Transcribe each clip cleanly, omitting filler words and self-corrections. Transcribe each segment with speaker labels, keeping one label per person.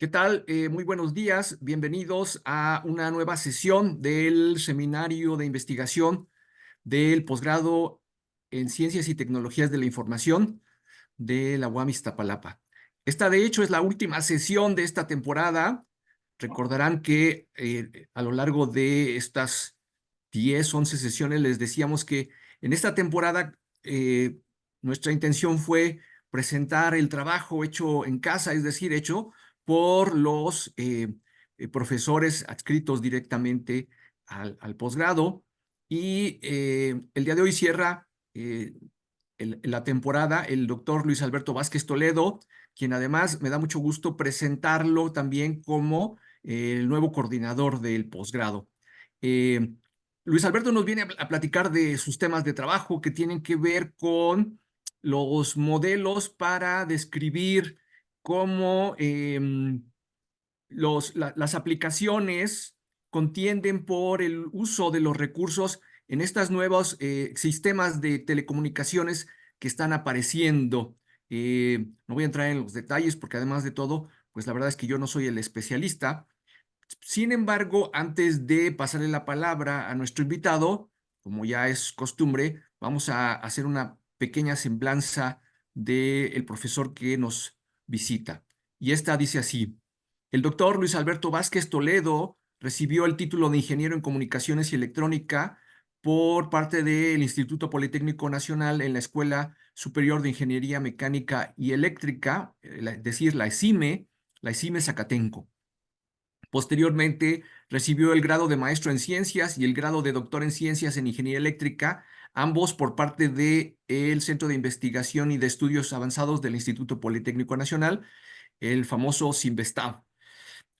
Speaker 1: ¿Qué tal? Muy buenos días. Bienvenidos a una nueva sesión del Seminario de Investigación del Posgrado en Ciencias y Tecnologías de la Información de la UAM Iztapalapa. Esta, de hecho, es la última sesión de esta temporada. Recordarán que a lo largo de estas 10, 11 sesiones les decíamos que en esta temporada nuestra intención fue presentar el trabajo hecho en casa, es decir, hecho por los profesores adscritos directamente al posgrado. Y el día de hoy cierra la temporada el doctor Luis Alberto Vázquez Toledo, quien además me da mucho gusto presentarlo también como el nuevo coordinador del posgrado. Eh, Luis Alberto nos viene a platicar de sus temas de trabajo que tienen que ver con los modelos para describir cómo las aplicaciones contienden por el uso de los recursos en estos nuevos sistemas de telecomunicaciones que están apareciendo. No voy a entrar en los detalles porque además de todo, pues la verdad es que yo no soy el especialista. Sin embargo, antes de pasarle la palabra a nuestro invitado, como ya es costumbre, vamos a hacer una pequeña semblanza del profesor que nos visita. Y esta dice así: el doctor Luis Alberto Vázquez Toledo recibió el título de ingeniero en comunicaciones y electrónica por parte del Instituto Politécnico Nacional en la Escuela Superior de Ingeniería Mecánica y Eléctrica, es decir, la ESIME Zacatenco. Posteriormente, recibió el grado de maestro en ciencias y el grado de doctor en ciencias en ingeniería eléctrica, ambos por parte del Centro de Investigación y de Estudios Avanzados del Instituto Politécnico Nacional, el famoso CINVESTAV.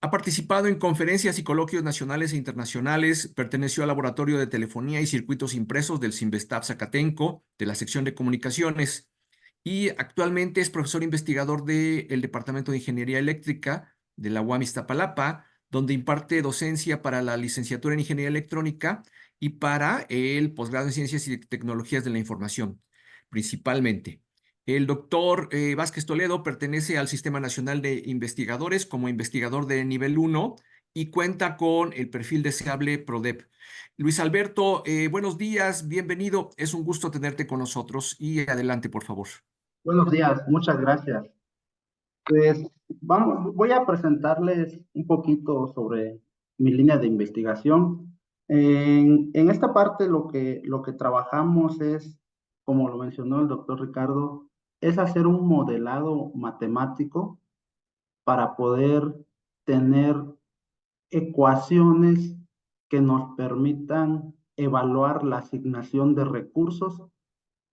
Speaker 1: Ha participado en conferencias y coloquios nacionales e internacionales, perteneció al Laboratorio de Telefonía y Circuitos Impresos del CINVESTAV Zacatenco, de la sección de comunicaciones, y actualmente es profesor investigador del Departamento de Ingeniería Eléctrica de la UAM Iztapalapa, donde imparte docencia para la licenciatura en Ingeniería Electrónica y para el posgrado en Ciencias y Tecnologías de la Información, principalmente. El doctor Vázquez Toledo pertenece al Sistema Nacional de Investigadores como investigador de nivel 1 y cuenta con el perfil deseable PRODEP. Luis Alberto, buenos días, bienvenido. Es un gusto tenerte con nosotros y adelante, por favor.
Speaker 2: Buenos días, muchas gracias. Pues voy a presentarles un poquito sobre mi línea de investigación. En esta parte lo que trabajamos es, como lo mencionó el doctor Ricardo, es hacer un modelado matemático para poder tener ecuaciones que nos permitan evaluar la asignación de recursos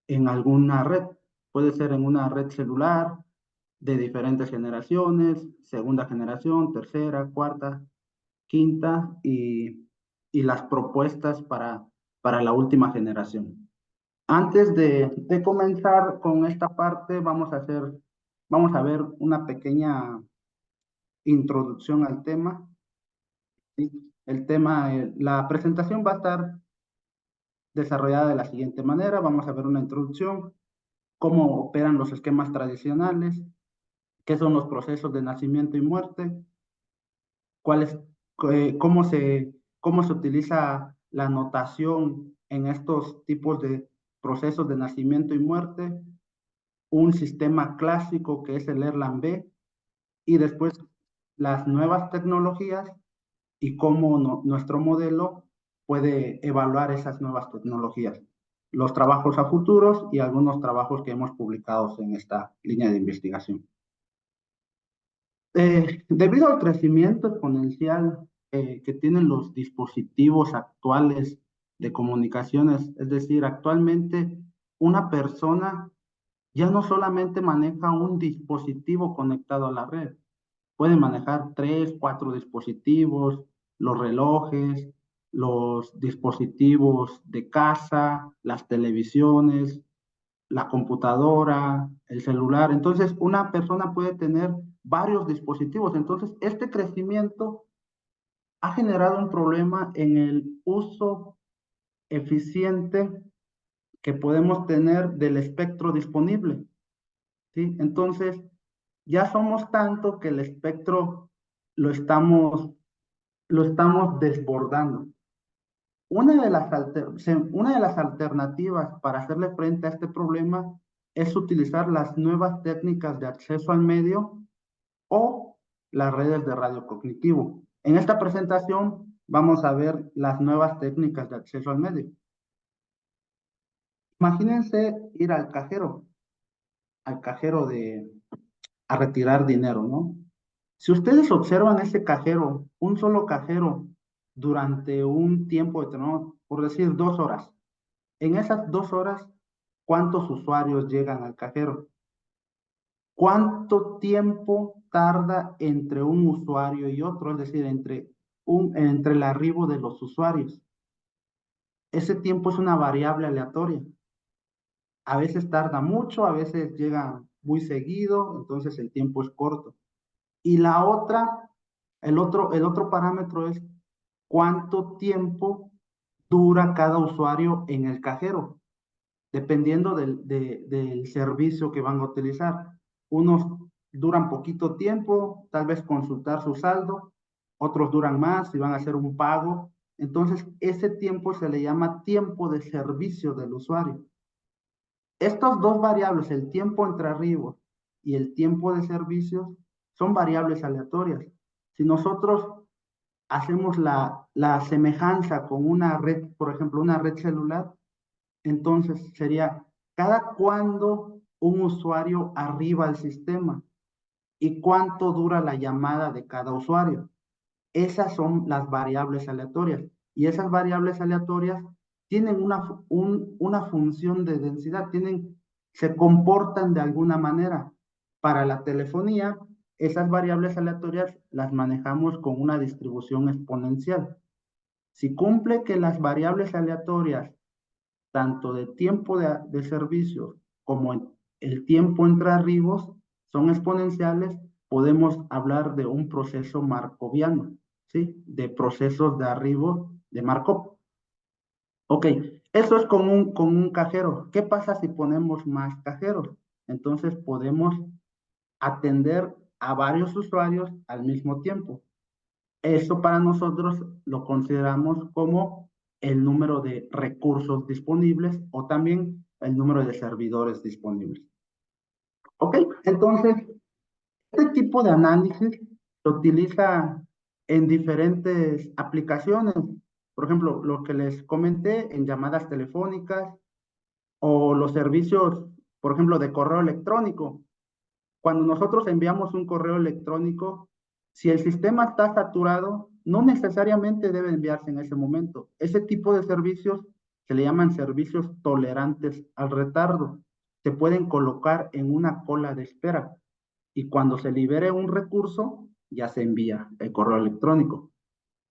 Speaker 2: en alguna red. Puede ser en una red celular de diferentes generaciones, segunda generación, tercera, cuarta, quinta y las propuestas para la última generación. Antes de comenzar con esta parte, vamos a ver una pequeña introducción al tema. ¿Sí? El tema, la presentación va a estar desarrollada de la siguiente manera. Vamos a ver una introducción, cómo operan los esquemas tradicionales, qué son los procesos de nacimiento y muerte, cuál es, cómo se utiliza la notación en estos tipos de procesos de nacimiento y muerte, un sistema clásico que es el Erlang-B, y después las nuevas tecnologías y cómo nuestro modelo puede evaluar esas nuevas tecnologías, los trabajos a futuros y algunos trabajos que hemos publicado en esta línea de investigación. Debido al crecimiento exponencial que tienen los dispositivos actuales de comunicaciones, es decir, actualmente una persona ya no solamente maneja un dispositivo conectado a la red, puede manejar 3, 4 dispositivos, los relojes, los dispositivos de casa, las televisiones, la computadora, el celular. Entonces, una persona puede tener varios dispositivos. Entonces, este crecimiento ha generado un problema en el uso eficiente que podemos tener del espectro disponible. ¿Sí? Entonces, ya somos tanto que el espectro lo estamos, lo estamos desbordando. Una de las alternativas para hacerle frente a este problema es utilizar las nuevas técnicas de acceso al medio o las redes de radio cognitivo. En esta presentación vamos a ver las nuevas técnicas de acceso al medio. Imagínense ir al cajero a retirar dinero, ¿no? Si ustedes observan ese cajero, un solo cajero, durante un tiempo determinado, por decir 2 horas, en esas 2 horas, ¿cuántos usuarios llegan al cajero? ¿Cuánto tiempo tarda entre un usuario y otro? Es decir, entre el arribo de los usuarios. Ese tiempo es una variable aleatoria. A veces tarda mucho, a veces llega muy seguido, entonces el tiempo es corto. Y la otra, el otro parámetro es cuánto tiempo dura cada usuario en el cajero, dependiendo del servicio que van a utilizar. Unos duran poquito tiempo, tal vez consultar su saldo, otros duran más si van a hacer un pago. Entonces, ese tiempo se le llama tiempo de servicio del usuario. Estas dos variables, el tiempo entre arribos y el tiempo de servicios, son variables aleatorias. Si nosotros hacemos la semejanza con una red, por ejemplo, una red celular, entonces sería cada cuándo un usuario arriba al sistema y cuánto dura la llamada de cada usuario. Esas son las variables aleatorias. Y esas variables aleatorias tienen una función de densidad, se comportan de alguna manera. Para la telefonía, esas variables aleatorias las manejamos con una distribución exponencial. Si cumple que las variables aleatorias, tanto de tiempo de servicio como el tiempo entre arribos, son exponenciales, podemos hablar de un proceso markoviano, ¿sí? De procesos de arribo de Markov. Ok, eso es con un cajero. ¿Qué pasa si ponemos más cajeros? Entonces podemos atender a varios usuarios al mismo tiempo. Eso para nosotros lo consideramos como el número de recursos disponibles o también el número de servidores disponibles. Ok, entonces, este tipo de análisis se utiliza en diferentes aplicaciones. Por ejemplo, lo que les comenté en llamadas telefónicas o los servicios, por ejemplo, de correo electrónico. Cuando nosotros enviamos un correo electrónico, si el sistema está saturado, no necesariamente debe enviarse en ese momento. Ese tipo de servicios se le llaman servicios tolerantes al retardo. Se pueden colocar en una cola de espera y cuando se libere un recurso, ya se envía el correo electrónico.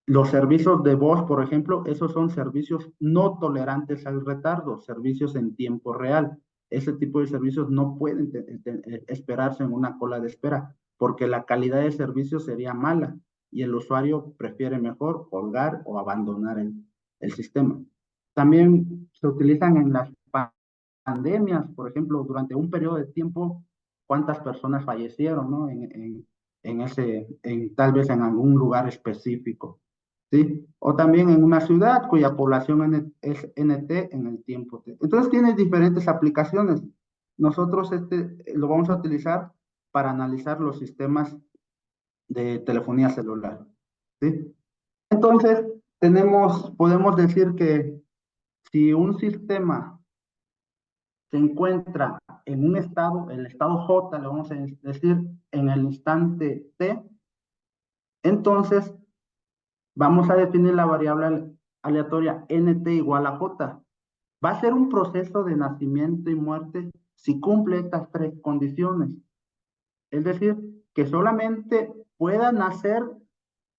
Speaker 2: Los servicios de voz, por ejemplo, esos son servicios no tolerantes al retardo, servicios en tiempo real. Ese tipo de servicios no pueden esperarse en una cola de espera, porque la calidad de servicio sería mala y el usuario prefiere mejor colgar o abandonar el sistema. También se utilizan en las pandemias, por ejemplo, durante un periodo de tiempo, cuántas personas fallecieron, ¿no? Tal vez en algún lugar específico. ¿Sí? O también en una ciudad cuya población es NT en el tiempo T. Entonces tiene diferentes aplicaciones. Nosotros lo vamos a utilizar para analizar los sistemas de telefonía celular. ¿Sí? Entonces, podemos decir que si un sistema se encuentra en un estado, el estado J, le vamos a decir, en el instante T, entonces vamos a definir la variable aleatoria nt igual a j. Va a ser un proceso de nacimiento y muerte si cumple estas tres condiciones. Es decir, que solamente pueda nacer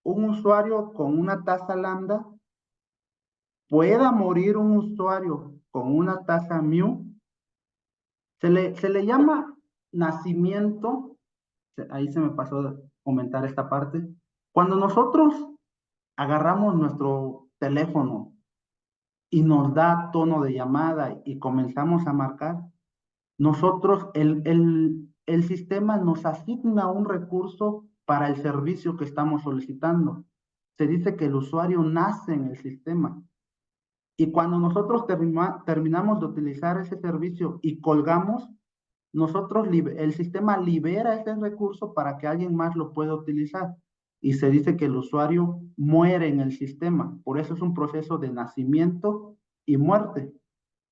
Speaker 2: un usuario con una tasa lambda, pueda morir un usuario con una tasa mu. Se le llama nacimiento, ahí se me pasó a comentar esta parte. Cuando nosotros agarramos nuestro teléfono y nos da tono de llamada y comenzamos a marcar, nosotros, el sistema nos asigna un recurso para el servicio que estamos solicitando. Se dice que el usuario nace en el sistema. Y cuando nosotros terminamos de utilizar ese servicio y colgamos, el sistema libera ese recurso para que alguien más lo pueda utilizar. Y se dice que el usuario muere en el sistema. Por eso es un proceso de nacimiento y muerte.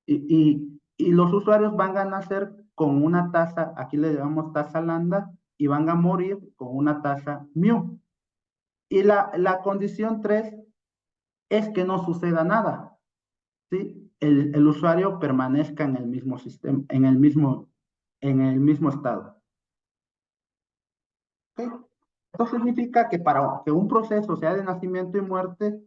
Speaker 2: Y los usuarios van a nacer con una tasa, aquí le llamamos tasa lambda, y van a morir con una tasa mu. Y la condición 3 es que no suceda nada, ¿sí? El usuario permanezca en el mismo sistema, en el mismo estado. ¿Okay? Esto significa que para que un proceso sea de nacimiento y muerte,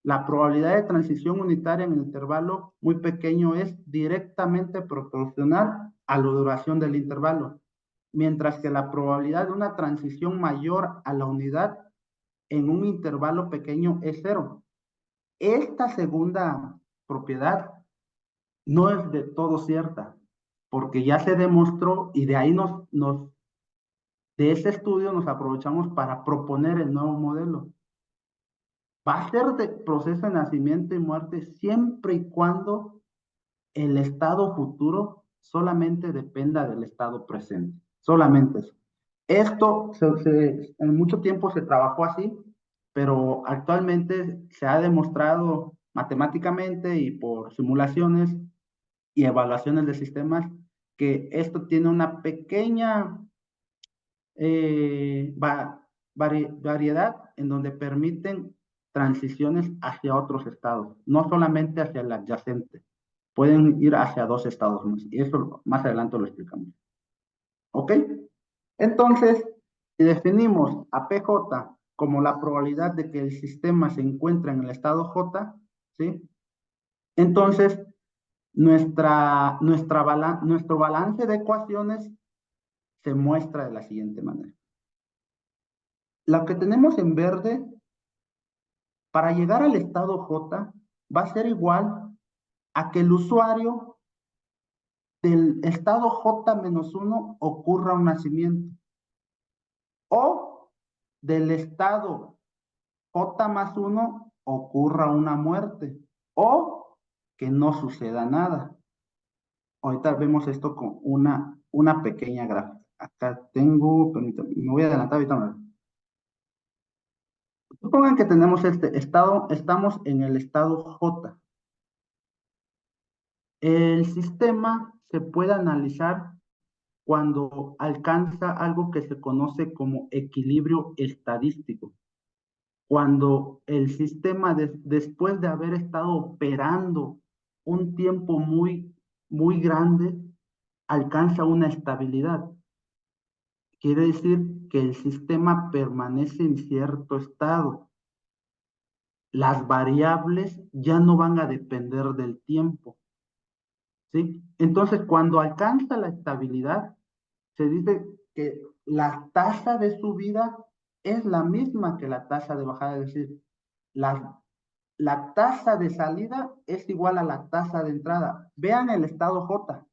Speaker 2: la probabilidad de transición unitaria en el intervalo muy pequeño es directamente proporcional a la duración del intervalo, mientras que la probabilidad de una transición mayor a la unidad en un intervalo pequeño es cero. Esta segunda propiedad no es de todo cierta, porque ya se demostró y de ahí de ese estudio nos aprovechamos para proponer el nuevo modelo. Va a ser de proceso de nacimiento y muerte siempre y cuando el estado futuro solamente dependa del estado presente. Solamente eso. Esto en mucho tiempo se trabajó así, pero actualmente se ha demostrado matemáticamente y por simulaciones y evaluaciones de sistemas que esto tiene una pequeña variedad en donde permiten transiciones hacia otros estados, no solamente hacia el adyacente, pueden ir hacia dos estados más, y eso más adelante lo explicamos. ¿Ok? Entonces, si definimos a PJ como la probabilidad de que el sistema se encuentre en el estado J, ¿sí? Entonces, nuestro balance de ecuaciones se muestra de la siguiente manera. Lo que tenemos en verde, para llegar al estado J, va a ser igual a que el usuario del estado J-1 ocurra un nacimiento, o del estado J+1 ocurra una muerte, o que no suceda nada. Ahorita vemos esto con una pequeña gráfica. Acá tengo, permítanme, me voy a adelantar ahorita. Supongan que tenemos este estado, estamos en el estado J. El sistema se puede analizar cuando alcanza algo que se conoce como equilibrio estadístico. Cuando el sistema, después de haber estado operando un tiempo muy grande, alcanza una estabilidad. Quiere decir que el sistema permanece en cierto estado. Las variables ya no van a depender del tiempo, ¿sí? Entonces, cuando alcanza la estabilidad, se dice que la tasa de subida es la misma que la tasa de bajada, es decir, la tasa de salida es igual a la tasa de entrada. Vean el estado J.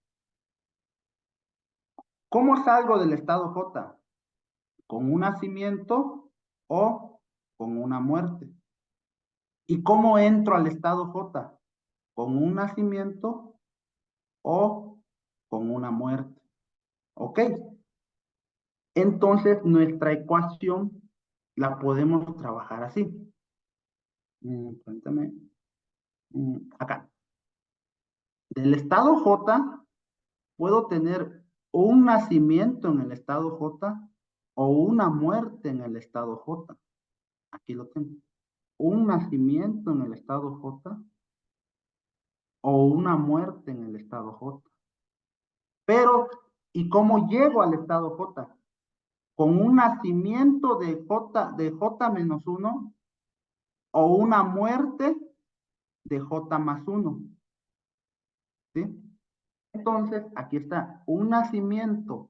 Speaker 2: ¿Cómo salgo del estado J? ¿Con un nacimiento o con una muerte? ¿Y cómo entro al estado J? ¿Con un nacimiento o con una muerte? ¿Ok? Entonces, nuestra ecuación la podemos trabajar así. Cuéntame. Acá. Del estado J, puedo tener un nacimiento en el estado J o una muerte en el estado J. Aquí lo tengo. Un nacimiento en el estado J o una muerte en el estado J. Pero, ¿y cómo llego al estado J? Con un nacimiento de J-1 o una muerte de J+1. ¿Sí? Entonces, aquí está un nacimiento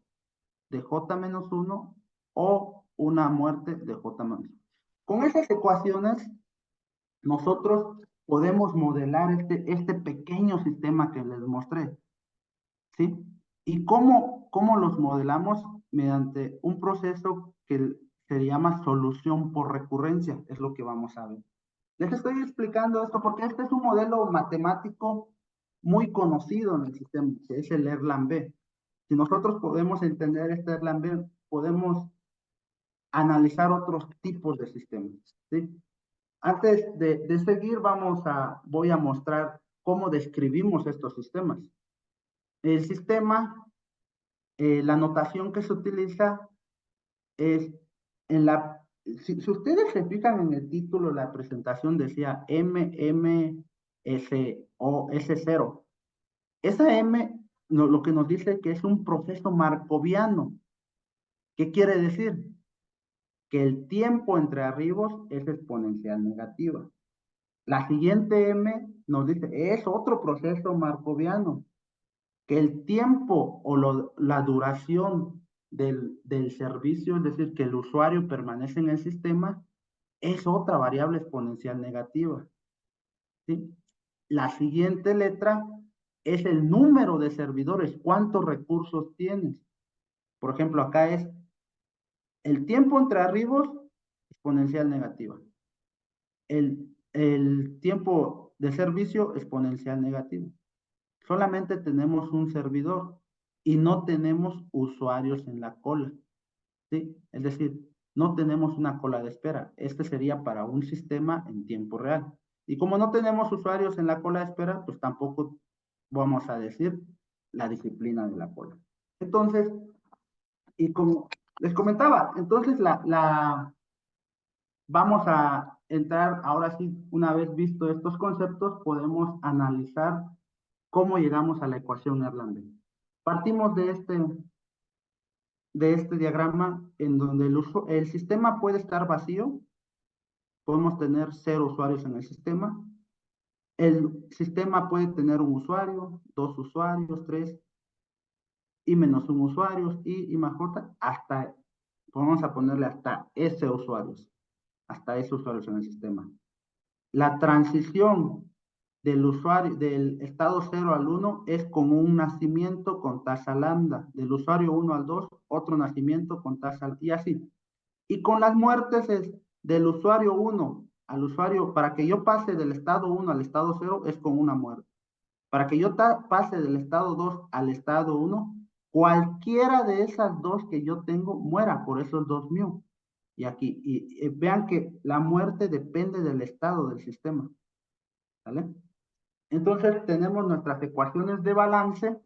Speaker 2: de J-1 o una muerte de J-1. Con esas ecuaciones, nosotros podemos modelar este pequeño sistema que les mostré, ¿sí? ¿Y cómo los modelamos? Mediante un proceso que se llama solución por recurrencia, es lo que vamos a ver. Les estoy explicando esto porque este es un modelo matemático muy conocido en el sistema, que es el Erlang-B. Si nosotros podemos entender este Erlang-B, podemos analizar otros tipos de sistemas, ¿sí? Antes de seguir, voy a mostrar cómo describimos estos sistemas. El sistema, la notación que se utiliza es en la... Si ustedes se fijan en el título, la presentación decía MMSO S0. Esa M lo que nos dice que es un proceso markoviano. ¿Qué quiere decir? Que el tiempo entre arribos es exponencial negativa. La siguiente M nos dice, es otro proceso markoviano, que el tiempo o la duración del servicio, es decir, que el usuario permanece en el sistema, es otra variable exponencial negativa, ¿sí? La siguiente letra es el número de servidores, cuántos recursos tienes. Por ejemplo, acá es el tiempo entre arribos, exponencial negativa. El tiempo de servicio, exponencial negativo. Solamente tenemos un servidor y no tenemos usuarios en la cola, ¿sí? Es decir, no tenemos una cola de espera. Este sería para un sistema en tiempo real. Y como no tenemos usuarios en la cola de espera, pues tampoco vamos a decir la disciplina de la cola. Entonces, y como les comentaba, entonces vamos a entrar, ahora sí, una vez visto estos conceptos, podemos analizar cómo llegamos a la ecuación Erlang. Partimos de este diagrama en donde el sistema puede estar vacío, podemos tener 0 usuarios en el sistema, el sistema puede tener un usuario, 2 usuarios, 3, y menos un usuario, y más j, hasta, vamos a ponerle hasta S usuarios, hasta S usuarios en el sistema. La transición del usuario, del estado 0 al 1 es como un nacimiento con tasa lambda, del usuario 1 al 2, otro nacimiento con tasa, y así. Y con las muertes es del usuario 1 al usuario, para que yo pase del estado 1 al estado 0 es con una muerte. Para que yo pase del estado 2 al estado 1, cualquiera de esas dos que yo tengo muera, por eso es 2 mu. Y aquí, vean que la muerte depende del estado del sistema, ¿vale? Entonces tenemos nuestras ecuaciones de balance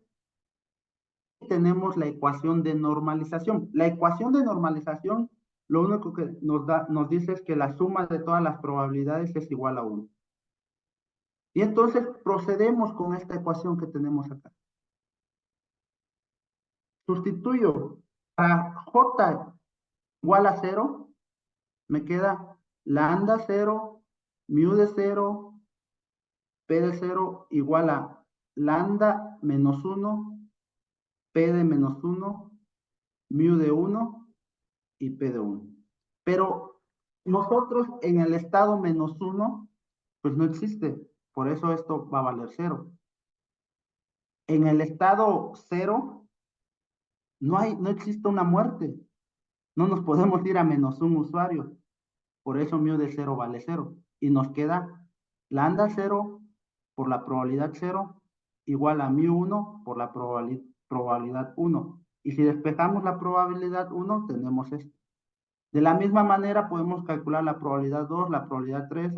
Speaker 2: y tenemos la ecuación de normalización. La ecuación de normalización lo único que nos dice es que la suma de todas las probabilidades es igual a 1. Y entonces procedemos con esta ecuación que tenemos acá. Sustituyo para J igual a 0, me queda lambda 0, mu de 0, P de 0 igual a lambda menos 1, P de menos 1, mu de 1 y P de 1. Pero nosotros en el estado menos 1, pues no existe. Por eso esto va a valer 0. En el estado 0, no existe una muerte. No nos podemos ir a menos 1 usuario. Por eso mu de 0 vale 0. Y nos queda lambda 0 por la probabilidad 0 igual a mu 1 por la probabilidad 1. Y si despejamos la probabilidad 1, tenemos esto. De la misma manera podemos calcular la probabilidad 2, la probabilidad 3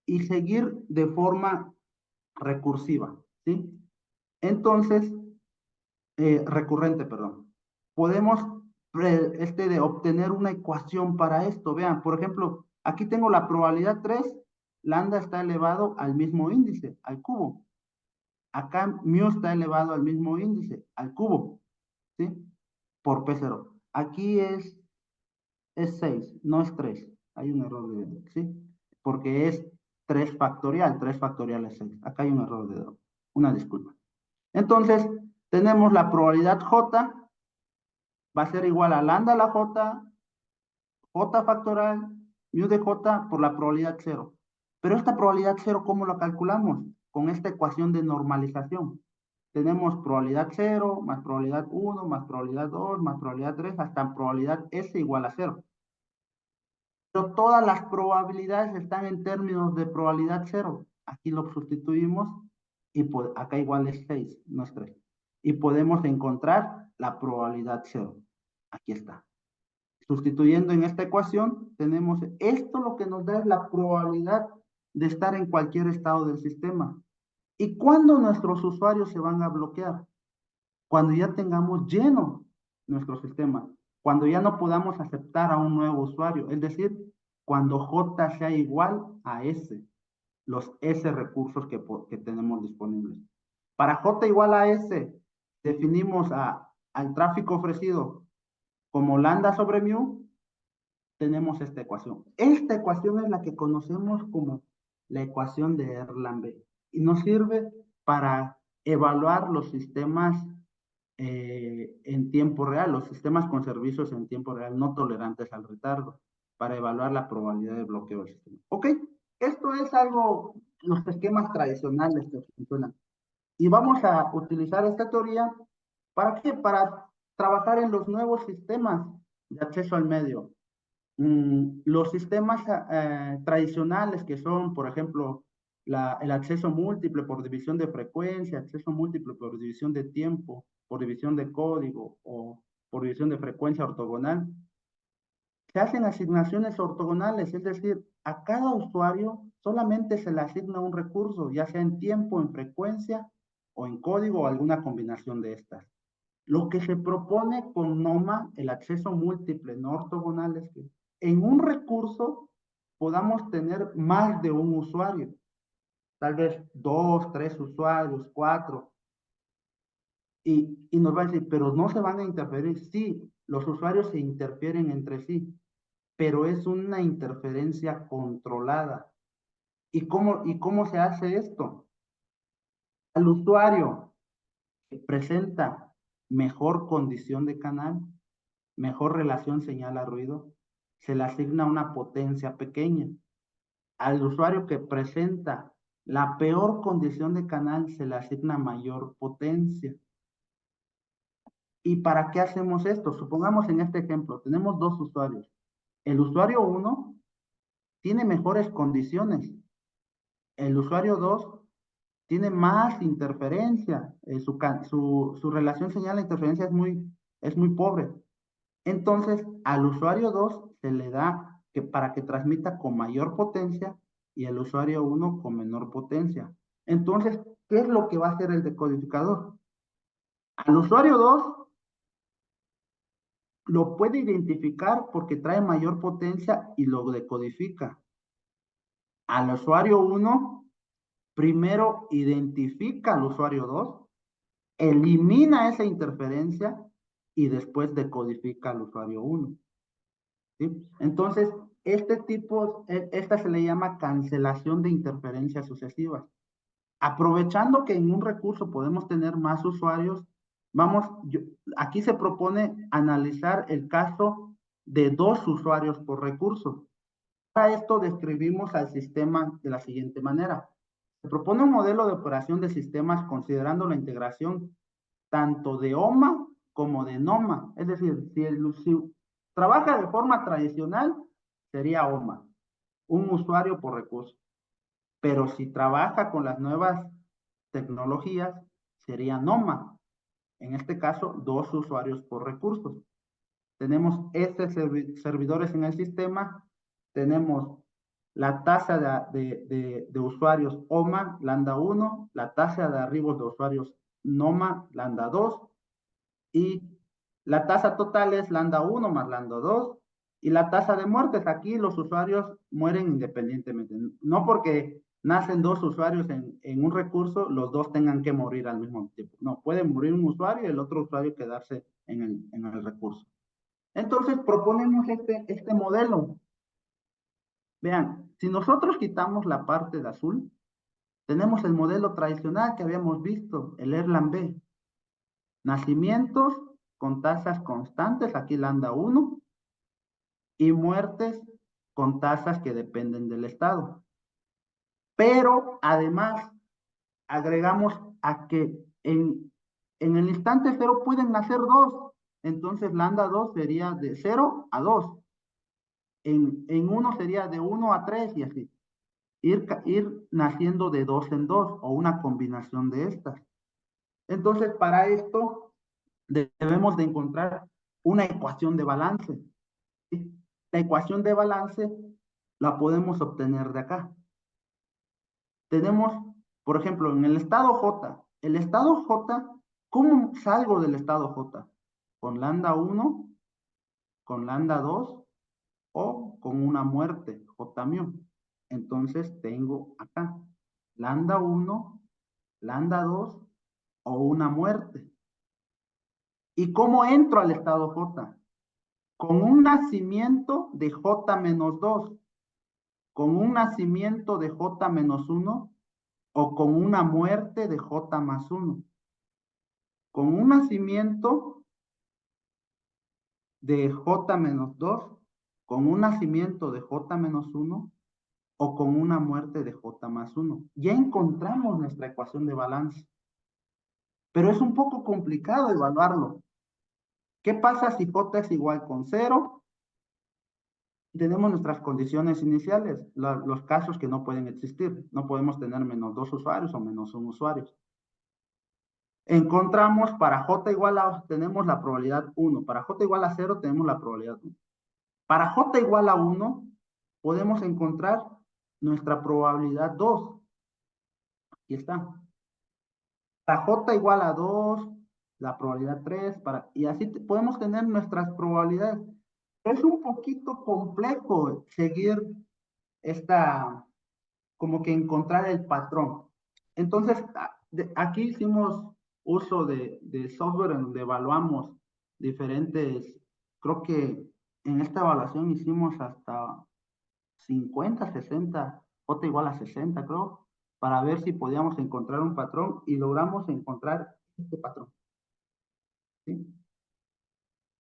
Speaker 2: y seguir de forma recursiva, ¿sí? Entonces, recurrente, perdón. Podemos de obtener una ecuación para esto. Vean, por ejemplo, aquí tengo la probabilidad 3, lambda está elevado al mismo índice, al cubo. Acá mu está elevado al mismo índice, al cubo, ¿sí? Por P0. Aquí es 6, no es 3. Hay un error de dedo, ¿sí? Porque es 3 factorial, 3 factorial es 6. Acá hay un error de dedo. Una disculpa. Entonces, tenemos la probabilidad J, va a ser igual a lambda a la J, J factorial, mu de J por la probabilidad 0. Pero esta probabilidad 0, ¿cómo la calculamos? Con esta ecuación de normalización. Tenemos probabilidad 0, más probabilidad 1, más probabilidad 2, más probabilidad 3, hasta probabilidad S igual a 0. pero todas las probabilidades están en términos de probabilidad cero. Aquí lo sustituimos y pues acá igual es 6, no es 3. Y podemos encontrar la probabilidad cero. Aquí está. Sustituyendo en esta ecuación, tenemos esto, lo que nos da es la probabilidad de estar en cualquier estado del sistema. ¿Y cuándo nuestros usuarios se van a bloquear? Cuando ya tengamos lleno nuestro sistema, cuando ya no podamos aceptar a un nuevo usuario, es decir, cuando J sea igual a S, los S recursos que tenemos disponibles. Para J igual a S, definimos al tráfico ofrecido como lambda sobre mu, tenemos esta ecuación. Esta ecuación es la que conocemos como la ecuación de Erlang-B y nos sirve para evaluar los sistemas en tiempo real, los sistemas con servicios en tiempo real no tolerantes al retardo, para evaluar la probabilidad de bloqueo del sistema. Ok, esto es algo, los esquemas tradicionales que funcionan. Y vamos a utilizar esta teoría, ¿para qué? Para trabajar en los nuevos sistemas de acceso al medio. Los sistemas tradicionales que son, por ejemplo, el acceso múltiple por división de frecuencia, acceso múltiple por división de tiempo, por división de código o por división de frecuencia ortogonal, se hacen asignaciones ortogonales, es decir, a cada usuario solamente se le asigna un recurso, ya sea en tiempo, en frecuencia o en código o alguna combinación de estas. Lo que se propone con NOMA, el acceso múltiple no ortogonal, es que en un recurso podamos tener más de un usuario, tal vez 2, 3 usuarios, 4, y nos va a decir, pero no se van a interferir. Sí, los usuarios se interfieren entre sí, pero es una interferencia controlada. ¿Y cómo se hace esto? Al usuario que presenta mejor condición de canal, mejor relación señal a ruido, se le asigna una potencia pequeña. Al usuario que presenta la peor condición de canal, se le asigna mayor potencia. ¿Y para qué hacemos esto? Supongamos en este ejemplo, tenemos dos usuarios. El usuario 1 tiene mejores condiciones. El usuario 2 tiene más interferencia. Su relación señal a interferencia es muy pobre. Entonces, al usuario 2 se le da que para que transmita con mayor potencia y el usuario 1 con menor potencia. Entonces, ¿qué es lo que va a hacer el decodificador? Al usuario 2 lo puede identificar porque trae mayor potencia y lo decodifica. Al usuario 1, primero identifica al usuario 2, elimina esa interferencia y después decodifica al usuario 1. ¿Sí? Entonces, esta se le llama cancelación de interferencias sucesivas. Aprovechando que en un recurso podemos tener más usuarios, aquí se propone analizar el caso de 2 usuarios por recurso. Para esto describimos al sistema de la siguiente manera. Se propone un modelo de operación de sistemas considerando la integración tanto de OMA como de NOMA. Es decir, si trabaja de forma tradicional, sería OMA, un usuario por recurso. Pero si trabaja con las nuevas tecnologías, sería NOMA. En este caso, 2 usuarios por recursos. Tenemos servidores en el sistema, tenemos la tasa de usuarios OMA, lambda 1, la tasa de arribos de usuarios NOMA, lambda 2, y la tasa total es lambda 1 más lambda 2, y la tasa de muertes, aquí los usuarios mueren independientemente, no porque nacen 2 usuarios en un recurso, los 2 tengan que morir al mismo tiempo, no, puede morir un usuario y el otro usuario quedarse en el recurso. Entonces proponemos este modelo. Vean, si nosotros quitamos la parte de azul, tenemos el modelo tradicional que habíamos visto, el Erlang-B. Nacimientos con tasas constantes, aquí lambda 1, y muertes con tasas que dependen del estado. Pero además agregamos a que en el instante 0 pueden nacer 2. Entonces lambda 2 sería de 0 a 2. En uno sería de 1 a 3 y así. Ir naciendo de 2 en 2 o una combinación de estas. Entonces, para esto debemos de encontrar una ecuación de balance. ¿Sí? La ecuación de balance la podemos obtener de acá. Tenemos, por ejemplo, en el estado J, ¿cómo salgo del estado J? Con lambda 1, con lambda 2 o con una muerte, J mu. Entonces tengo acá lambda 1, lambda 2 o una muerte. ¿Y cómo entro al estado J? Con un nacimiento de J menos 2, con un nacimiento de J menos 1 o con una muerte de J más 1. Con un nacimiento de J menos 2, con un nacimiento de J menos 1 o con una muerte de J más 1. Ya encontramos nuestra ecuación de balance, pero es un poco complicado evaluarlo. ¿Qué pasa si J es igual con 0? Tenemos nuestras condiciones iniciales, los casos que no pueden existir. No podemos tener menos 2 usuarios o menos 1 usuarios. Encontramos para J igual a, tenemos la probabilidad 1. Para J igual a 0 tenemos la probabilidad 1. Para J igual a 1 podemos encontrar nuestra probabilidad 2. Aquí está. Para J igual a 2, la probabilidad 3, y así podemos tener nuestras probabilidades. Es un poquito complejo seguir como que encontrar el patrón. Entonces, aquí hicimos uso de software en donde evaluamos diferentes, creo que en esta evaluación hicimos hasta 50, 60, J igual a 60, creo, para ver si podíamos encontrar un patrón y logramos encontrar este patrón. ¿Sí?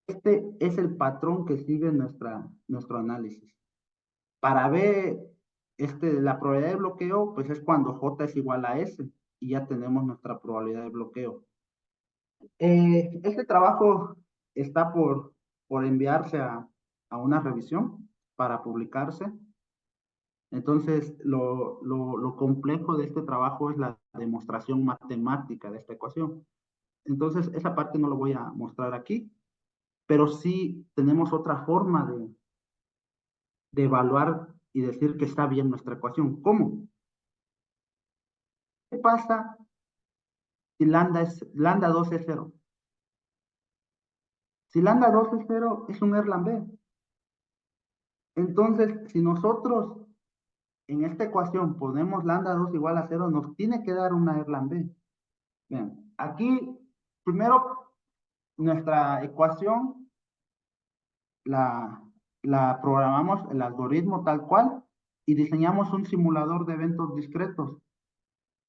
Speaker 2: Este es el patrón que sigue nuestro análisis. Para ver la probabilidad de bloqueo, pues es cuando J es igual a S y ya tenemos nuestra probabilidad de bloqueo. Este trabajo está por enviarse a una revisión para publicarse. Entonces, lo complejo de este trabajo es la demostración matemática de esta ecuación. Entonces, esa parte no lo voy a mostrar aquí, pero sí tenemos otra forma de evaluar y decir que está bien nuestra ecuación. ¿Cómo? ¿Qué pasa si lambda 2 es 0? Si lambda 2 es 0, es un Erlang B. Entonces, si nosotros en esta ecuación ponemos lambda 2 igual a 0, nos tiene que dar una Erlang B. Bien, aquí primero nuestra ecuación la programamos el algoritmo tal cual y diseñamos un simulador de eventos discretos.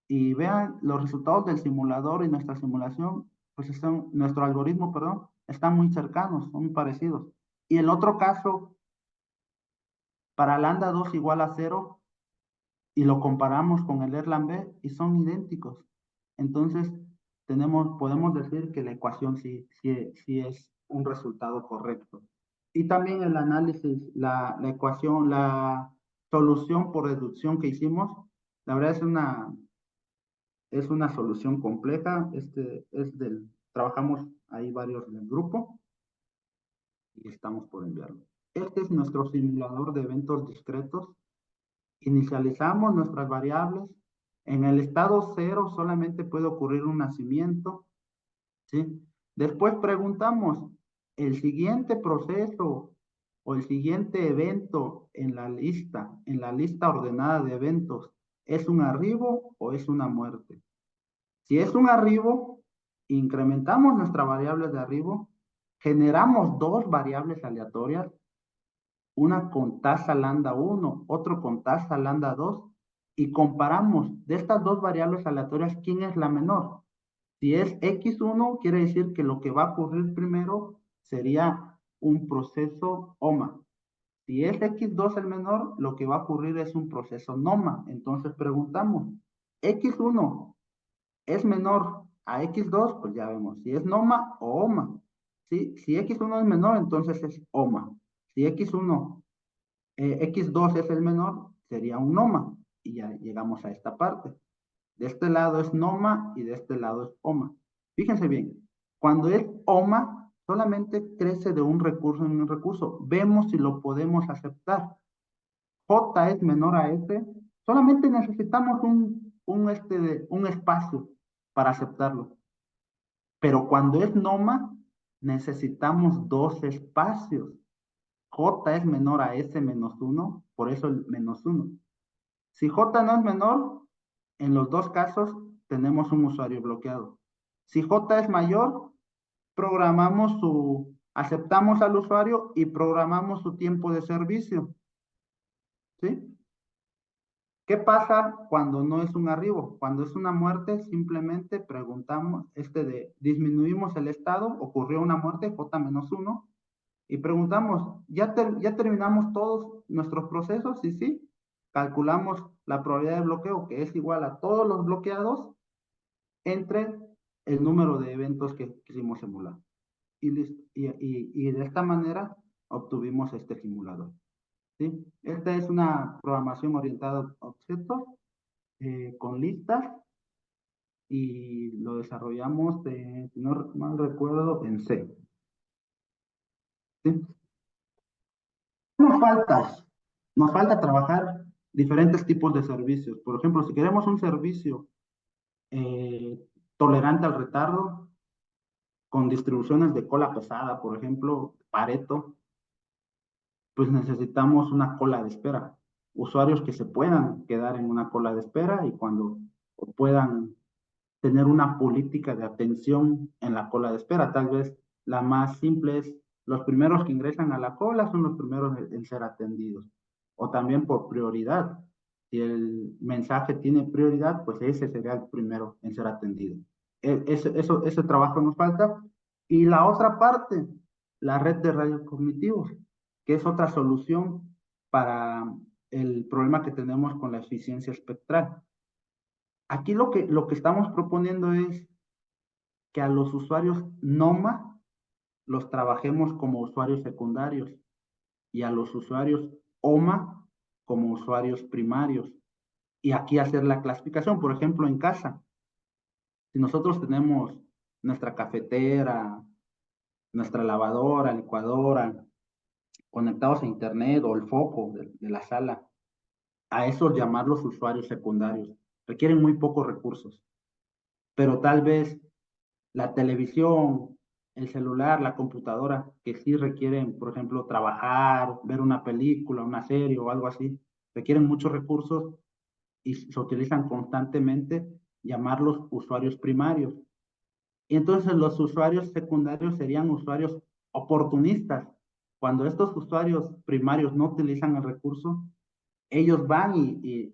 Speaker 2: Y vean los resultados del simulador y nuestra simulación, pues nuestro algoritmo, perdón, están muy cercanos, son muy parecidos. Y el otro caso, para lambda 2 igual a 0, y lo comparamos con el Erlang B y son idénticos. Entonces, podemos decir que la ecuación sí es un resultado correcto. Y también el análisis, la ecuación, la solución por deducción que hicimos, la verdad es una solución compleja. Trabajamos ahí varios del grupo y estamos por enviarlo. Este es nuestro simulador de eventos discretos. Inicializamos nuestras variables. En el estado 0 solamente puede ocurrir un nacimiento, ¿sí? Después preguntamos, ¿el siguiente proceso o el siguiente evento en la lista ordenada de eventos, es un arribo o es una muerte? Si es un arribo, incrementamos nuestra variable de arribo, generamos dos variables aleatorias, una con tasa lambda 1, otro con tasa lambda 2, y comparamos de estas dos variables aleatorias quién es la menor. Si es x1, quiere decir que lo que va a ocurrir primero sería un proceso OMA. Si es x2 el menor, lo que va a ocurrir es un proceso NOMA. Entonces preguntamos, x1 es menor a x2, pues ya vemos si es NOMA o OMA. ¿Sí? Si x1 es menor, entonces es OMA. Si x1 X2 es el menor, sería un noma. Y ya llegamos a esta parte. De este lado es noma y de este lado es oma. Fíjense bien, cuando es oma, solamente crece de un recurso en un recurso. Vemos si lo podemos aceptar. J es menor a S, solamente necesitamos un espacio para aceptarlo. Pero cuando es noma, necesitamos dos espacios. J es menor a S menos 1, por eso el menos 1. Si J no es menor, en los dos casos tenemos un usuario bloqueado. Si J es mayor, aceptamos al usuario y programamos su tiempo de servicio. ¿Sí? ¿Qué pasa cuando no es un arribo? Cuando es una muerte, simplemente preguntamos, disminuimos el estado, ocurrió una muerte, J-1, y preguntamos, ¿ya terminamos todos nuestros procesos? Y sí, calculamos la probabilidad de bloqueo, que es igual a todos los bloqueados entre el número de eventos que quisimos simular. Y, y de esta manera obtuvimos este simulador. ¿Sí? Esta es una programación orientada a objetos con listas y lo desarrollamos, si no mal recuerdo, en C. ¿Sí? Nos falta trabajar diferentes tipos de servicios. Por ejemplo, si queremos un servicio eh, tolerante al retardo, con distribuciones de cola pesada, por ejemplo, Pareto, pues necesitamos una cola de espera. Usuarios que se puedan quedar en una cola de espera y cuando puedan tener una política de atención en la cola de espera. Tal vez la más simple es los primeros que ingresan a la cola son los primeros en ser atendidos. O también por prioridad. Si el mensaje tiene prioridad, pues ese sería el primero en ser atendido. Ese trabajo nos falta. Y la otra parte, la red de radios cognitivos, que es otra solución para el problema que tenemos con la eficiencia espectral. Aquí lo que estamos proponiendo es que a los usuarios NOMA los trabajemos como usuarios secundarios y a los usuarios OMA como usuarios primarios. Y aquí hacer la clasificación, por ejemplo, en casa. Si nosotros tenemos nuestra cafetera, nuestra lavadora, licuadora, conectados a internet o el foco de la sala, a esos llamarlos usuarios secundarios. Requieren muy pocos recursos, pero tal vez la televisión, el celular, la computadora, que sí requieren, por ejemplo, trabajar, ver una película, una serie o algo así, requieren muchos recursos y se utilizan constantemente, llamarlos usuarios primarios. Y entonces los usuarios secundarios serían usuarios oportunistas. Cuando estos usuarios primarios no utilizan el recurso, ellos van y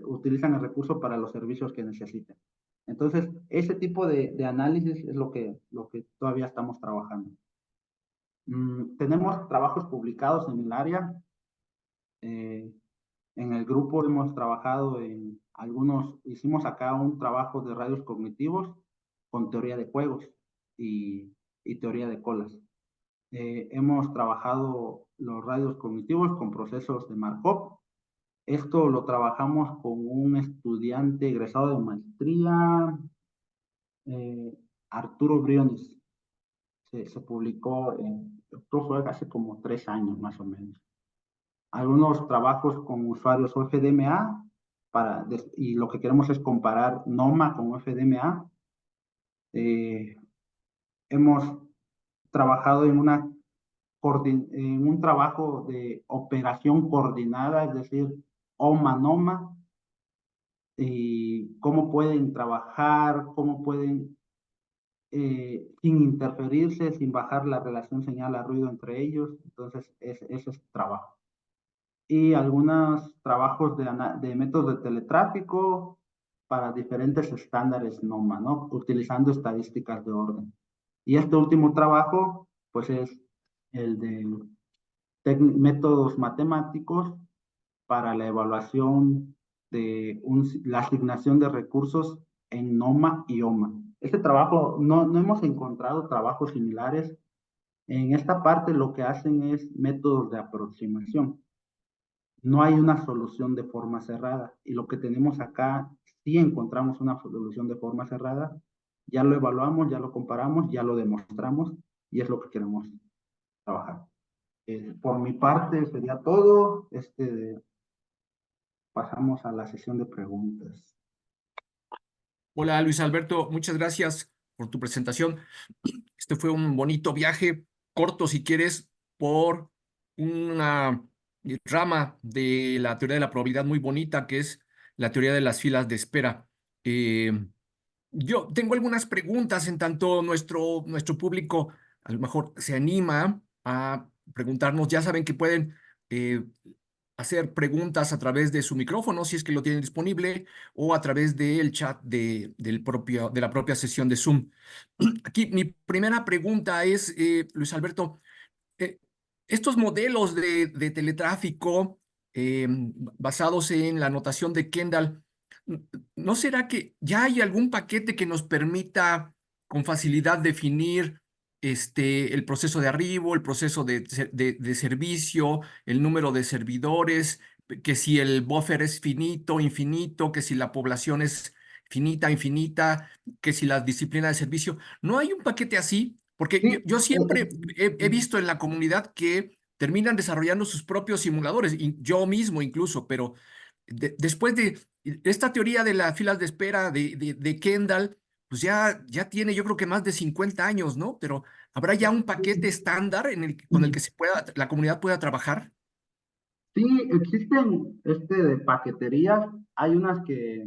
Speaker 2: utilizan el recurso para los servicios que necesiten. Entonces, ese tipo de análisis es lo que todavía estamos trabajando. Tenemos trabajos publicados en el área. Eh, en el grupo hemos trabajado en hicimos acá un trabajo de radios cognitivos con teoría de juegos y teoría de colas. Hemos trabajado los radios cognitivos con procesos de Markov. Esto lo trabajamos con un estudiante egresado de maestría, Arturo Briones. Se publicó esto fue hace como 3 años más o menos. Algunos trabajos con usuarios FDMA y lo que queremos es comparar NOMA con FDMA. Hemos trabajado en un trabajo de operación coordinada, es decir, OMA-NOMA, y cómo pueden trabajar, cómo pueden, sin interferirse, sin bajar la relación señal a ruido entre ellos. Entonces, ese es trabajo. Y algunos trabajos de métodos de teletráfico para diferentes estándares NOMA, ¿no? Utilizando estadísticas de orden. Y este último trabajo, pues es el de métodos matemáticos para la evaluación de la asignación de recursos en NOMA y OMA. Este trabajo, no hemos encontrado trabajos similares En esta parte lo que hacen es métodos de aproximación. No hay una solución de forma cerrada. Y lo que tenemos acá, sí encontramos una solución de forma cerrada. Ya lo evaluamos, ya lo comparamos, ya lo demostramos y es lo que queremos trabajar. Por mi parte sería todo. Pasamos a la sesión de preguntas.
Speaker 1: Hola Luis Alberto, muchas gracias por tu presentación. Este fue un bonito viaje, corto si quieres, por una rama de la teoría de la probabilidad muy bonita, que es la teoría de las filas de espera. Eh, yo tengo algunas preguntas en tanto nuestro público a lo mejor se anima a preguntarnos. Ya saben que pueden eh, hacer preguntas a través de su micrófono, si es que lo tienen disponible, o a través del chat de la propia sesión de Zoom. Aquí mi primera pregunta es, Luis Alberto, eh, estos modelos de teletráfico basados en la notación de Kendall, ¿no será que ya hay algún paquete que nos permita con facilidad definir el proceso de arribo, el proceso de servicio, el número de servidores, que si el buffer es finito, infinito, que si la población es finita, infinita, que si la disciplina de servicio? ¿No hay un paquete así? Porque yo,
Speaker 2: Sí,
Speaker 1: yo siempre he visto en la comunidad que terminan desarrollando sus propios simuladores, y yo mismo incluso, pero después de esta teoría de las filas de espera de Kendall, pues ya tiene yo creo que más de 50 años, ¿no? Pero ¿habrá ya un paquete estándar con el que la comunidad pueda trabajar?
Speaker 2: sí, existen de paqueterías. Hay unas que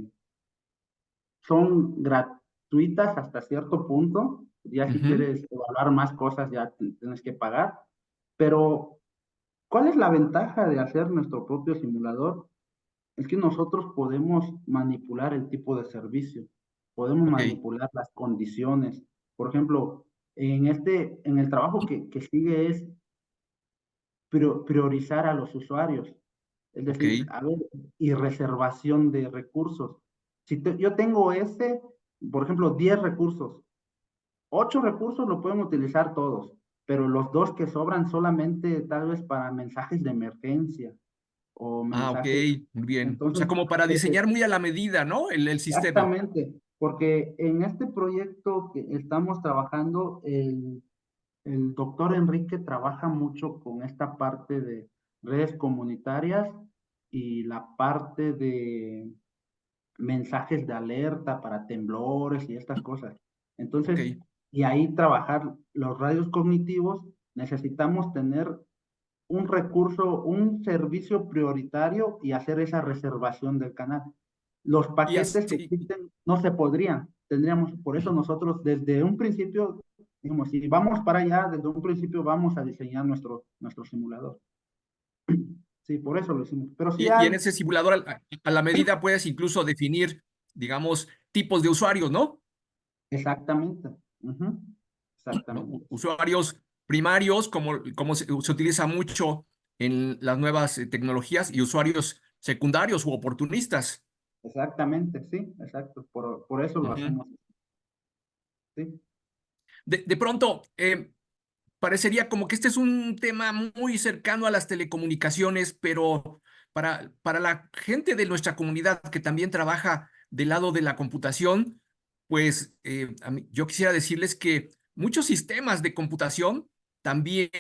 Speaker 2: son gratuitas hasta cierto punto. Ya si
Speaker 1: Ujú.
Speaker 2: quieres evaluar más cosas, ya tienes que pagar. Pero, ¿cuál es la ventaja de hacer nuestro propio simulador? Es que nosotros podemos manipular el tipo de servicio, podemos
Speaker 1: Ok,
Speaker 2: manipular las condiciones. Por ejemplo, en el trabajo que sigue es priorizar a los usuarios. Es
Speaker 1: ok.
Speaker 2: decir, a ver, y reservación de recursos. Si yo tengo por ejemplo, 10 recursos, 8 recursos lo pueden utilizar todos, pero los dos que sobran solamente tal vez para mensajes de emergencia o
Speaker 1: Ah, ok,
Speaker 2: mensajes.
Speaker 1: muy bien. O
Speaker 2: Entonces,
Speaker 1: sea, como para diseñar muy a la medida, ¿no? El sistema.
Speaker 2: exactamente, porque en este proyecto que estamos trabajando, el doctor Enrique trabaja mucho con esta parte de redes comunitarias y la parte de mensajes de alerta para temblores y estas cosas.
Speaker 1: Ok.
Speaker 2: Entonces, y ahí trabajar los radios cognitivos, necesitamos tener un recurso, un servicio prioritario y hacer esa reservación del canal. Los
Speaker 1: Y
Speaker 2: paquetes que
Speaker 1: así,
Speaker 2: existen no se podrían. Tendríamos, por eso nosotros desde un principio, digamos, si vamos para allá, desde un principio vamos a diseñar nuestro simulador. Sí, por eso lo hicimos. Pero sí
Speaker 1: y
Speaker 2: hay,
Speaker 1: en ese simulador a la medida puedes incluso definir, digamos, tipos de usuarios, ¿no?
Speaker 2: exactamente.
Speaker 1: ¿No?
Speaker 2: Exactamente.
Speaker 1: Usuarios primarios, como se utiliza mucho en las nuevas tecnologías, y usuarios secundarios u oportunistas.
Speaker 2: Exactamente, sí, exacto. Por eso lo
Speaker 1: Ujú.
Speaker 2: hacemos. Sí,
Speaker 1: De pronto, parecería como que este es un tema muy cercano a las telecomunicaciones, pero para la gente de nuestra comunidad que también trabaja del lado de la computación, pues yo quisiera decirles que muchos sistemas de computación también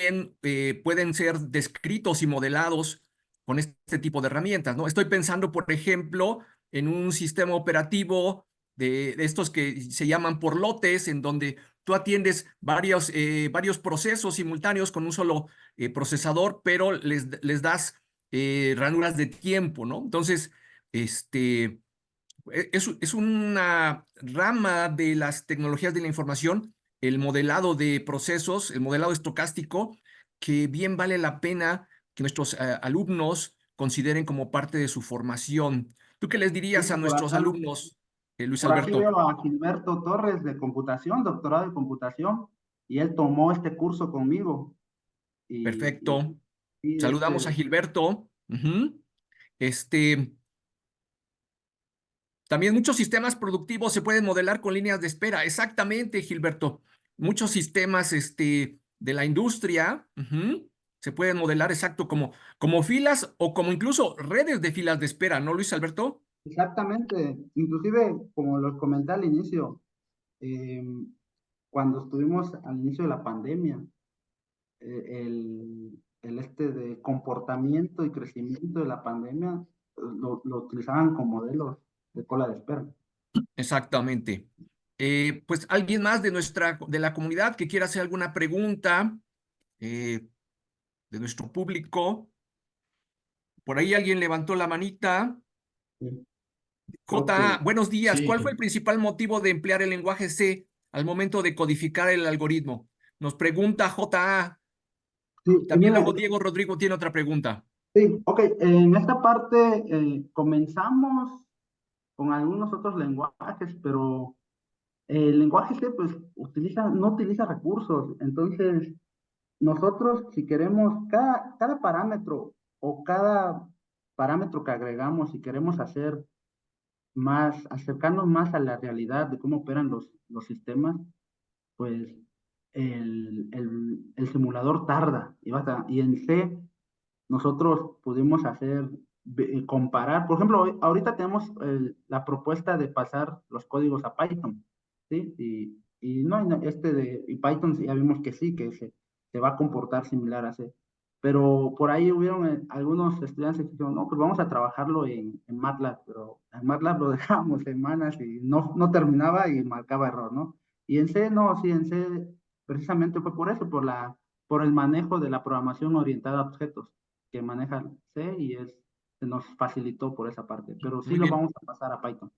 Speaker 1: pueden ser descritos y modelados con este tipo de herramientas, ¿no? Estoy pensando, por ejemplo, en un sistema operativo de estos que se llaman por lotes, en donde tú atiendes varios procesos simultáneos con un solo procesador, pero les das ranuras de tiempo, ¿no? Entonces, este, es una rama de las tecnologías de la información, el modelado de procesos, el modelado estocástico, que bien vale la pena que nuestros alumnos consideren como parte de su formación. ¿Tú qué les
Speaker 2: sí,
Speaker 1: dirías a nuestros alumnos, Luis
Speaker 2: por aquí
Speaker 1: Alberto?
Speaker 2: veo a Gilberto Torres de computación, doctorado de computación, y él tomó este curso conmigo. Y
Speaker 1: Perfecto.
Speaker 2: sí,
Speaker 1: Saludamos a Gilberto. Ujú. Este, También muchos sistemas productivos se pueden modelar con líneas de espera. Exactamente, Gilberto. Muchos sistemas, de la industria. Se pueden modelar exacto como filas o como incluso redes de filas de espera, ¿no, Luis Alberto?
Speaker 2: Exactamente, inclusive como lo comenté al inicio, eh, cuando estuvimos al inicio de la pandemia, el este de comportamiento y crecimiento de la pandemia lo utilizaban como modelos de cola de espera.
Speaker 1: Exactamente. Pues alguien más de la comunidad que quiera hacer alguna pregunta de nuestro público. Por ahí alguien levantó la manita.
Speaker 2: Sí, creo
Speaker 1: J.
Speaker 2: que
Speaker 1: Buenos días.
Speaker 3: Sí,
Speaker 1: ¿Cuál fue el principal motivo de emplear el lenguaje C al momento de codificar el algoritmo? Nos pregunta J.
Speaker 2: sí,
Speaker 1: Y también
Speaker 2: mira,
Speaker 1: luego Diego Rodrigo tiene otra pregunta.
Speaker 2: sí, ok, en esta parte comenzamos con algunos otros lenguajes, pero el lenguaje C pues no utiliza recursos, entonces nosotros si queremos cada parámetro o cada parámetro que agregamos, si queremos hacer más, acercarnos más a la realidad de cómo operan los sistemas, pues el simulador tarda y en C nosotros pudimos comparar, por ejemplo, ahorita tenemos la propuesta de pasar los códigos a Python, ¿sí? Y Python ya vimos que sí, que se va a comportar similar a C. Pero por ahí hubieron algunos estudiantes que dijeron, no, pues vamos a trabajarlo en MATLAB, pero en MATLAB lo dejamos semanas y no terminaba y marcaba error, ¿no? Y en C, no, sí, en C precisamente fue por eso, por el manejo de la programación orientada a objetos que maneja C se nos facilitó por esa parte, pero sí
Speaker 1: Muy
Speaker 2: lo
Speaker 1: bien.
Speaker 2: vamos a pasar a Python.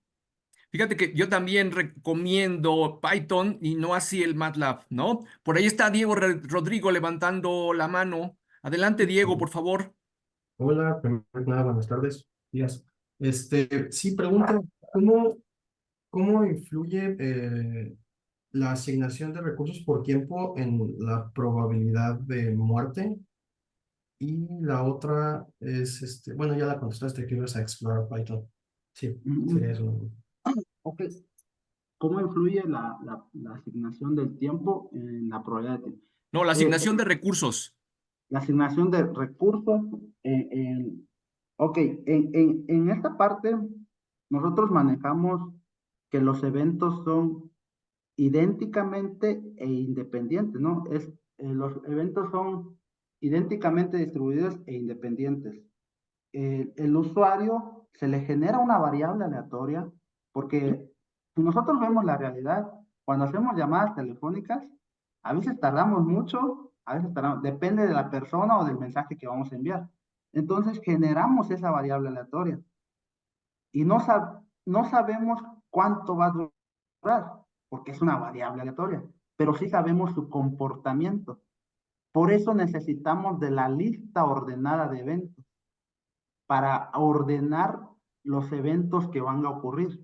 Speaker 1: Fíjate que yo también recomiendo Python y no así el MATLAB, ¿no? Por ahí está Diego Rodrigo levantando la mano. Adelante, Diego, por favor.
Speaker 3: hola, primero que nada, buenas tardes, días. Sí, pregunta, ¿cómo influye la asignación de recursos por tiempo en la probabilidad de muerte? Y la otra es, bueno, ya la contestaste que ibas a explorar Python. Sí, sería
Speaker 2: Mm,
Speaker 3: eso.
Speaker 2: ok, ¿cómo influye la asignación del tiempo en la probabilidad de tiempo?
Speaker 1: No, la
Speaker 2: Eh,
Speaker 1: asignación de recursos.
Speaker 2: la asignación de recursos, ok, en esta parte nosotros manejamos que los eventos son idénticamente e independientes, ¿no? Los eventos son idénticamente distribuidos e independientes. El usuario se le genera una variable aleatoria porque si nosotros vemos la realidad, cuando hacemos llamadas telefónicas, a veces tardamos mucho, a veces tardamos, depende de la persona o del mensaje que vamos a enviar. Entonces generamos esa variable aleatoria y no sabemos cuánto va a durar, porque es una variable aleatoria, pero sí sabemos su comportamiento. Por eso necesitamos de la lista ordenada de eventos para ordenar los eventos que van a ocurrir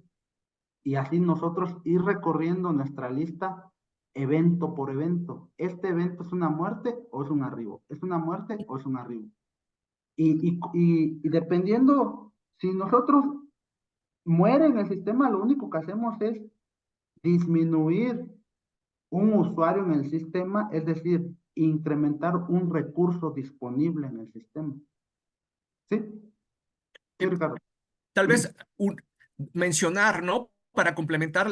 Speaker 2: y así nosotros ir recorriendo nuestra lista evento por evento. ¿Este evento es una muerte o es un arribo? ¿Es una muerte o es un arribo? Y dependiendo, si nosotros muere en el sistema, lo único que hacemos es disminuir un usuario en el sistema, es decir, incrementar un recurso disponible en el sistema. ¿Sí? Sí,
Speaker 1: Eh,
Speaker 2: Ricardo.
Speaker 1: Tal vez mencionar, ¿no? Para complementar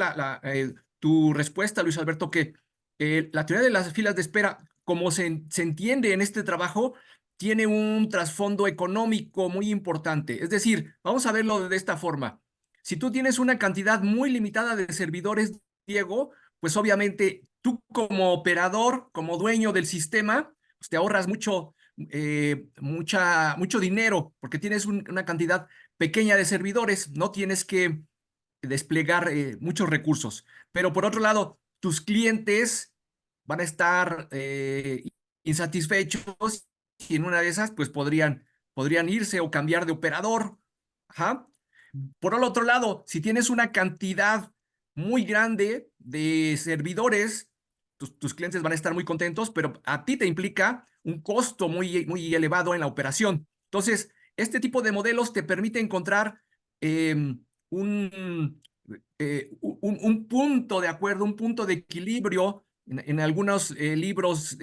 Speaker 1: tu respuesta, Luis Alberto, que la teoría de las filas de espera, como se entiende en este trabajo, tiene un trasfondo económico muy importante. Es decir, vamos a verlo de esta forma. Si tú tienes una cantidad muy limitada de servidores, Diego, pues obviamente tú como operador, como dueño del sistema, pues te ahorras mucho dinero porque tienes una cantidad pequeña de servidores, no tienes que desplegar muchos recursos. Pero por otro lado, tus clientes van a estar insatisfechos y en una de esas, pues podrían irse o cambiar de operador. Ajá. Por el otro lado, si tienes una cantidad muy grande de servidores, tus clientes van a estar muy contentos, pero a ti te implica un costo muy elevado en la operación. Entonces, este tipo de modelos te permite encontrar eh, un punto de acuerdo, un punto de equilibrio En algunos libros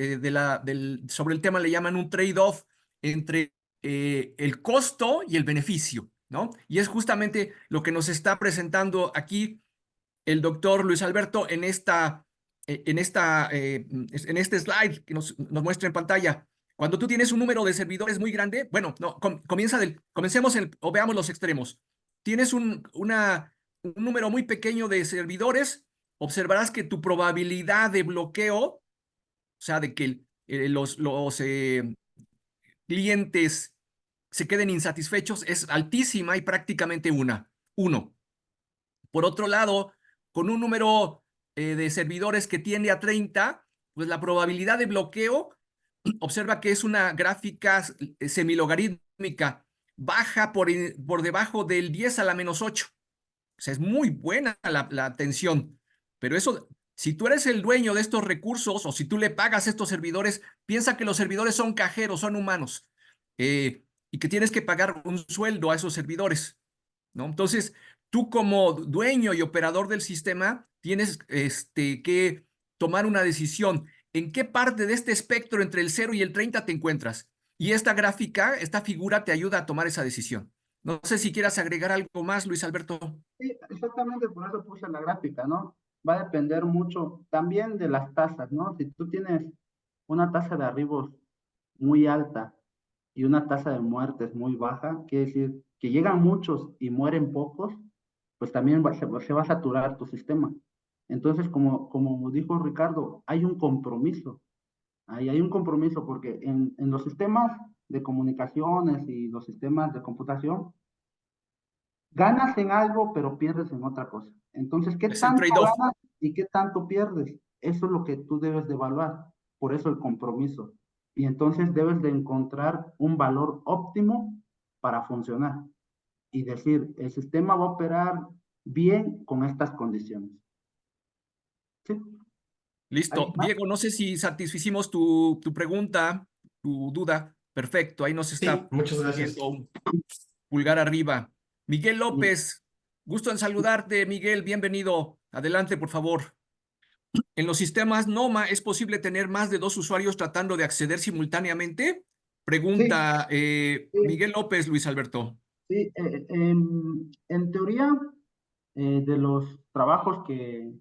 Speaker 1: sobre el tema le llaman un trade-off entre el costo y el beneficio, ¿no? Y es justamente lo que nos está presentando aquí el doctor Luis Alberto en este slide que nos muestra en pantalla. Cuando tú tienes un número de servidores muy grande, bueno, no, comencemos o veamos los extremos. Tienes un número muy pequeño de servidores, observarás que tu probabilidad de bloqueo, o sea, de que los clientes se queden insatisfechos, es altísima y prácticamente uno. Por otro lado, con un número de servidores que tiende a 30, pues la probabilidad de bloqueo, observa que es una gráfica semilogarítmica, baja por debajo del 10 a la menos 8. O sea, es muy buena la tensión. Pero eso, si tú eres el dueño de estos recursos o si tú le pagas a estos servidores, piensa que los servidores son cajeros, son humanos, y que tienes que pagar un sueldo a esos servidores, ¿no? Entonces, tú como dueño y operador del sistema tienes que tomar una decisión. ¿En qué parte de este espectro entre el 0 y el 30 te encuentras? Y esta gráfica, esta figura te ayuda a tomar esa decisión. No sé si quieras agregar algo más, Luis Alberto.
Speaker 2: Sí, exactamente por eso puse la gráfica, ¿no? Va a depender mucho también de las tasas, ¿no? Si tú tienes una tasa de arribos muy alta y una tasa de muertes muy baja, quiere decir que llegan muchos y mueren pocos, pues también se va a saturar tu sistema. Entonces, como dijo Ricardo, hay un compromiso. Ahí hay un compromiso porque en los sistemas de comunicaciones y los sistemas de computación, ganas en algo, pero pierdes en otra cosa. Entonces, ¿qué
Speaker 1: Es el
Speaker 2: tanto
Speaker 1: trade-off.
Speaker 2: ganas y qué tanto pierdes? Eso es lo que tú debes de evaluar. Por eso el compromiso. Y entonces debes de encontrar un valor óptimo para funcionar. Y decir, el sistema va a operar bien con estas condiciones. ¿Sí?
Speaker 1: Listo.
Speaker 2: ¿Alguien más?
Speaker 1: Diego, no sé si satisficimos tu pregunta, tu duda. Perfecto, ahí nos
Speaker 3: Sí,
Speaker 1: está
Speaker 3: muchas gracias.
Speaker 1: poniendo un pulgar arriba. Miguel
Speaker 2: Bien.
Speaker 1: López, gusto en saludarte, Miguel, bienvenido. Adelante, por favor. ¿En los sistemas NOMA es posible tener más de 2 usuarios tratando de acceder simultáneamente?
Speaker 2: Sí,
Speaker 1: Pregunta
Speaker 2: sí,
Speaker 1: Miguel López, Luis Alberto.
Speaker 2: sí. En teoría, de los trabajos que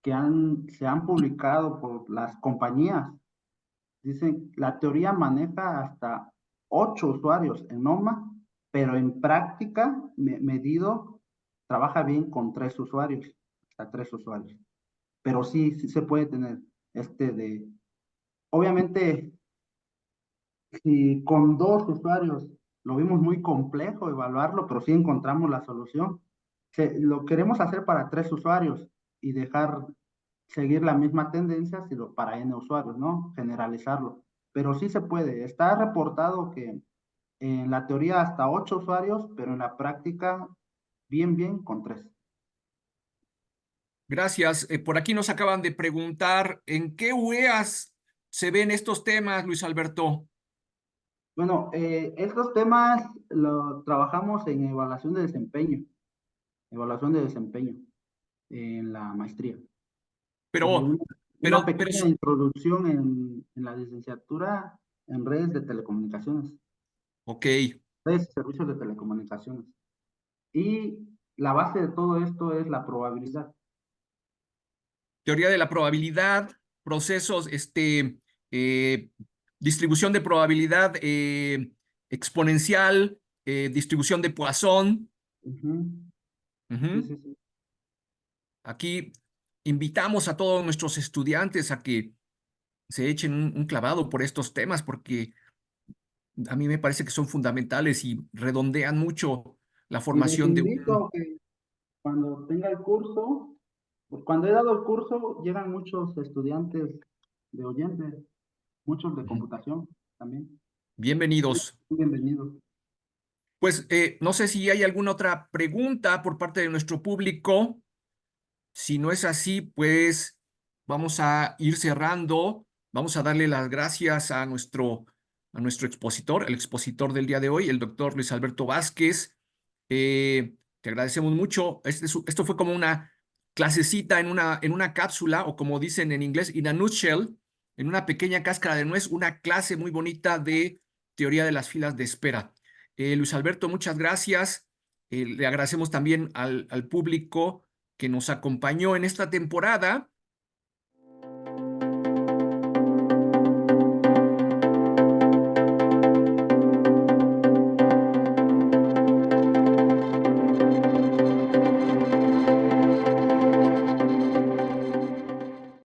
Speaker 2: se han publicado por las compañías, dicen, la teoría maneja hasta 8 usuarios en NOMA, pero en práctica, medido, trabaja bien con 3 usuarios, hasta 3 usuarios. Pero sí, sí se puede tener obviamente, si con 2 usuarios lo vimos muy complejo evaluarlo, pero sí encontramos la solución. Lo queremos hacer para 3 usuarios y dejar seguir la misma tendencia sino para N usuarios, ¿no? Generalizarlo. Pero sí se puede. Está reportado que en la teoría hasta 8 usuarios, pero en la práctica bien con 3.
Speaker 1: Gracias. Por aquí nos acaban de preguntar en qué UEAs se ven estos temas, Luis Alberto.
Speaker 2: Bueno, estos temas lo trabajamos en evaluación de desempeño en la maestría. Y
Speaker 1: Pero,
Speaker 2: una
Speaker 1: pero
Speaker 2: pequeña introducción en la licenciatura en redes de telecomunicaciones,
Speaker 1: ok.
Speaker 2: redes y servicios de telecomunicaciones. Y la base de todo esto es la probabilidad.
Speaker 1: Teoría de la probabilidad, procesos, eh, distribución de probabilidad exponencial, distribución de Poisson.
Speaker 2: Ujú. Sí,
Speaker 1: Ujú.
Speaker 2: sí, sí.
Speaker 1: Aquí invitamos a todos nuestros estudiantes a que se echen un clavado por estos temas, porque a mí me parece que son fundamentales y redondean mucho la
Speaker 2: Y les
Speaker 1: formación de un...
Speaker 2: invito a que cuando tenga el curso, pues cuando he dado el curso, llegan muchos estudiantes de oyentes, muchos de
Speaker 1: Ujú.
Speaker 2: computación también.
Speaker 1: Bienvenidos.
Speaker 2: Bienvenidos.
Speaker 1: Pues no sé si hay alguna otra pregunta por parte de nuestro público. Si no es así, pues vamos a ir cerrando. Vamos a darle las gracias a nuestro expositor, el expositor del día de hoy, el doctor Luis Alberto Vázquez. Te agradecemos mucho. Esto fue como clasecita en una cápsula, o como dicen en inglés, in a nutshell, en una pequeña cáscara de nuez, una clase muy bonita de teoría de las filas de espera. Luis Alberto, muchas gracias. Le agradecemos también al público que nos acompañó en esta temporada.